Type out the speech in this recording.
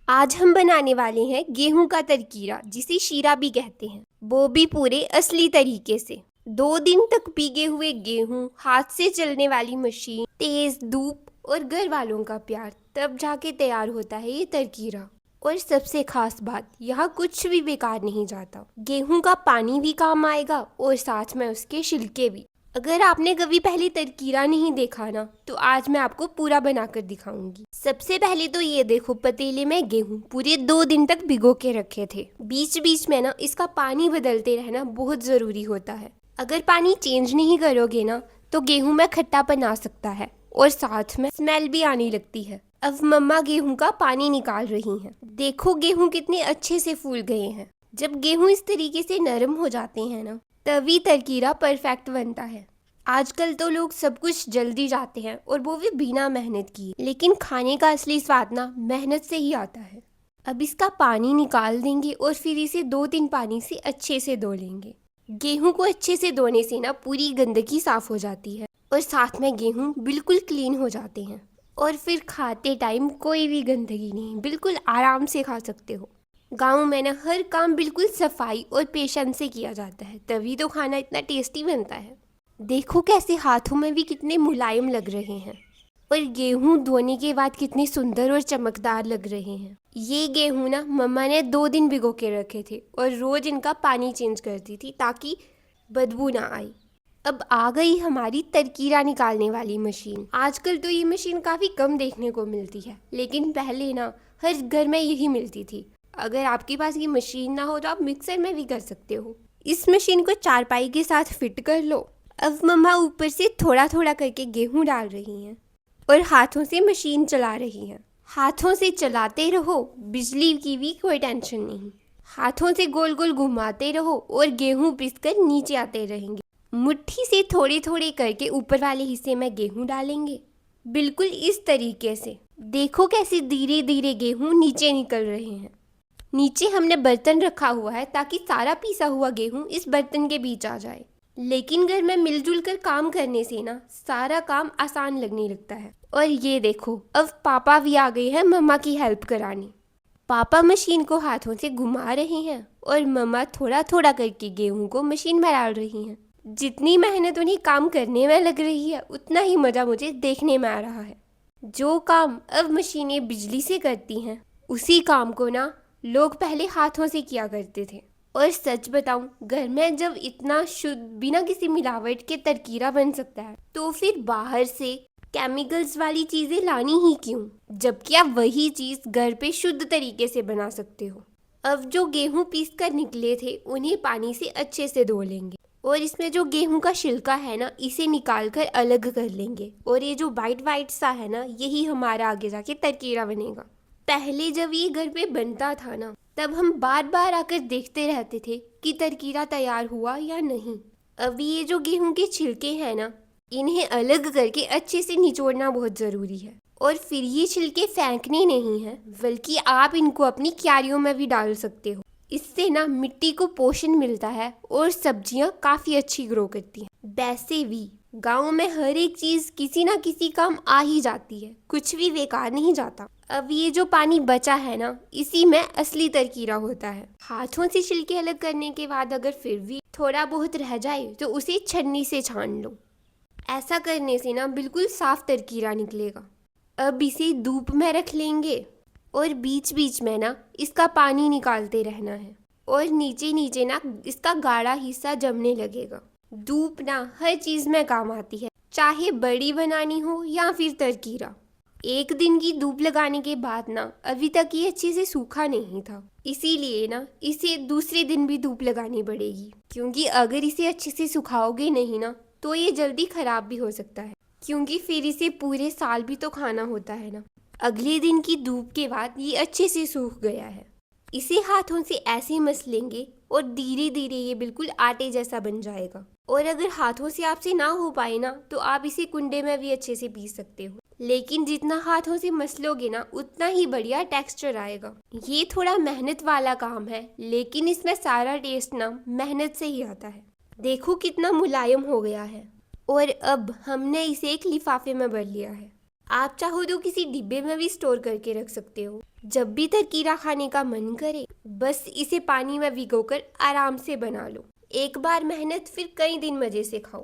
आज हम बनाने वाले हैं गेहूं का तरकीरा, जिसे शीरा भी कहते हैं। वो भी पूरे असली तरीके से। 2 दिन तक भीगे हुए गेहूं, हाथ से चलने वाली मशीन, तेज धूप और घर वालों का प्यार, तब जाके तैयार होता है ये तरकीरा। और सबसे खास बात, यहाँ कुछ भी बेकार नहीं जाता। गेहूं का पानी भी काम आएगा और साथ में उसके छिलके भी। अगर आपने कभी पहले तरकीरा नहीं देखा ना, तो आज मैं आपको पूरा बनाकर दिखाऊंगी। सबसे पहले तो ये देखो, पतीले में गेहूं पूरे 2 दिन तक भिगो के रखे थे। बीच बीच में ना इसका पानी बदलते रहना बहुत ज़रूरी होता है। अगर पानी चेंज नहीं करोगे ना, तो गेहूं में खट्टापन आ सकता है और साथ में स्मेल भी आने लगती है। अब मम्मा गेहूं का पानी निकाल रही हैं। देखो गेहूं कितने अच्छे से फूल गए हैं। जब गेहूं इस तरीके से नरम हो जाते हैं ना, तभी तरकीरा परफेक्ट बनता है। आजकल तो लोग सब कुछ जल्दी जाते हैं, और वो भी बिना मेहनत किए, लेकिन खाने का असली स्वाद ना मेहनत से ही आता है। अब इसका पानी निकाल देंगे और फिर इसे 2-3 पानी से अच्छे से धो लेंगे। गेहूं को अच्छे से धोने से ना पूरी गंदगी साफ हो जाती है और साथ में गेहूं बिल्कुल क्लीन हो जाते हैं। और फिर खाते टाइम कोई भी गंदगी नहीं, बिल्कुल आराम से खा सकते हो। गाँव में ना हर काम बिल्कुल सफाई और पेशेंस से किया जाता है, तभी तो खाना इतना टेस्टी बनता है। देखो कैसे हाथों में भी कितने मुलायम लग रहे हैं, और गेहूं धोने के बाद कितने सुंदर और चमकदार लग रहे हैं। ये गेहूं ना मम्मा ने 2 दिन भिगो के रखे थे और रोज इनका पानी चेंज करती थी ताकि बदबू ना आए। अब आ गई हमारी तरकीरा निकालने वाली मशीन। आजकल तो ये मशीन काफ़ी कम देखने को मिलती है, लेकिन पहले ना हर घर में यही मिलती थी। अगर आपके पास ये मशीन ना हो तो आप मिक्सर में भी कर सकते हो। इस मशीन को चारपाई के साथ फिट कर लो। अब मम्मा ऊपर से थोड़ा थोड़ा करके गेहूं डाल रही हैं और हाथों से मशीन चला रही हैं। हाथों से चलाते रहो, बिजली की भी कोई टेंशन नहीं। हाथों से गोल गोल घुमाते रहो और गेहूं पिसकर नीचे आते रहेंगे। मुट्ठी से थोड़े थोड़े करके ऊपर वाले हिस्से में गेहूं डालेंगे, बिल्कुल इस तरीके से। देखो कैसे धीरे धीरे गेहूं नीचे निकल रहे हैं। नीचे हमने बर्तन रखा हुआ है ताकि सारा पिसा हुआ गेहूं इस बर्तन के बीच आ जाए। लेकिन घर में मिलजुल कर काम करने से ना सारा काम आसान लगने लगता है। और ये देखो, अब पापा भी आ गए हैं मम्मा की हेल्प कराने। पापा मशीन को हाथों से घुमा रहे हैं और मम्मा थोड़ा थोड़ा करके गेहूं को मशीन में डाल रही हैं। जितनी मेहनत उन्हें काम करने में लग रही है, उतना ही मज़ा मुझे देखने में आ रहा है। जो काम अब मशीनें बिजली से करती हैं, उसी काम को ना लोग पहले हाथों से किया करते थे। और सच बताऊं, घर में जब इतना शुद्ध बिना किसी मिलावट के तरकीरा बन सकता है, तो फिर बाहर से केमिकल्स वाली चीज़ें लानी ही क्यों, जबकि आप वही चीज़ घर पे शुद्ध तरीके से बना सकते हो। अब जो गेहूं पीस कर निकले थे, उन्हें पानी से अच्छे से धो लेंगे और इसमें जो गेहूं का छिलका है ना, इसे निकाल कर अलग कर लेंगे। और ये जो वाइट वाइट सा है ना, यही हमारा आगे जाके तरकीरा बनेगा। पहले जब ये घर पे बनता था ना, तब हम बार बार आकर देखते रहते थे कि तरकीरा तैयार हुआ या नहीं। अब ये जो गेहूं के छिलके हैं ना, इन्हें अलग करके अच्छे से निचोड़ना बहुत ज़रूरी है। और फिर ये छिलके फेंकने नहीं हैं, बल्कि आप इनको अपनी क्यारियों में भी डाल सकते हो। इससे ना मिट्टी को पोषण मिलता है और सब्जियां काफ़ी अच्छी ग्रो करती हैं। वैसे भी गांव में हर एक चीज़ किसी ना किसी काम आ ही जाती है, कुछ भी बेकार नहीं जाता। अब ये जो पानी बचा है ना, इसी में असली तरकीरा होता है। हाथों से छिलके अलग करने के बाद अगर फिर भी थोड़ा बहुत रह जाए, तो उसे छन्नी से छान लो। ऐसा करने से ना बिल्कुल साफ तरकीरा निकलेगा। अब इसे धूप में रख लेंगे और बीच बीच में ना इसका पानी निकालते रहना है, और नीचे नीचे ना इसका गाढ़ा हिस्सा जमने लगेगा। धूप ना हर चीज़ में काम आती है, चाहे बड़ी बनानी हो या फिर तरकीरा। 1 दिन की धूप लगाने के बाद ना अभी तक ये अच्छे से सूखा नहीं था, इसीलिए ना इसे दूसरे दिन भी धूप लगानी पड़ेगी। क्योंकि अगर इसे अच्छे से सुखाओगे नहीं ना, तो ये जल्दी खराब भी हो सकता है, क्योंकि फिर इसे पूरे साल भी तो खाना होता है ना। अगले दिन की धूप के बाद ये अच्छे से सूख गया है। इसे हाथों से ऐसे मस लेंगे और धीरे धीरे ये बिल्कुल आटे जैसा बन जाएगा। और अगर हाथों से आपसे ना हो पाए ना, तो आप इसे कुंडे में भी अच्छे से पीस सकते हो। लेकिन जितना हाथों से मसलोगे ना, उतना ही बढ़िया टेक्सचर आएगा। ये थोड़ा मेहनत वाला काम है, लेकिन इसमें सारा टेस्ट ना मेहनत से ही आता है। देखो कितना मुलायम हो गया है। और अब हमने इसे एक लिफाफे में भर लिया है। आप चाहो तो किसी डिब्बे में भी स्टोर करके रख सकते हो। जब भी तरकीरा खाने का मन करे बस इसे पानी में भिगोकर आराम से बना लो। एक बार मेहनत फिर कई दिन मजे से खाओ।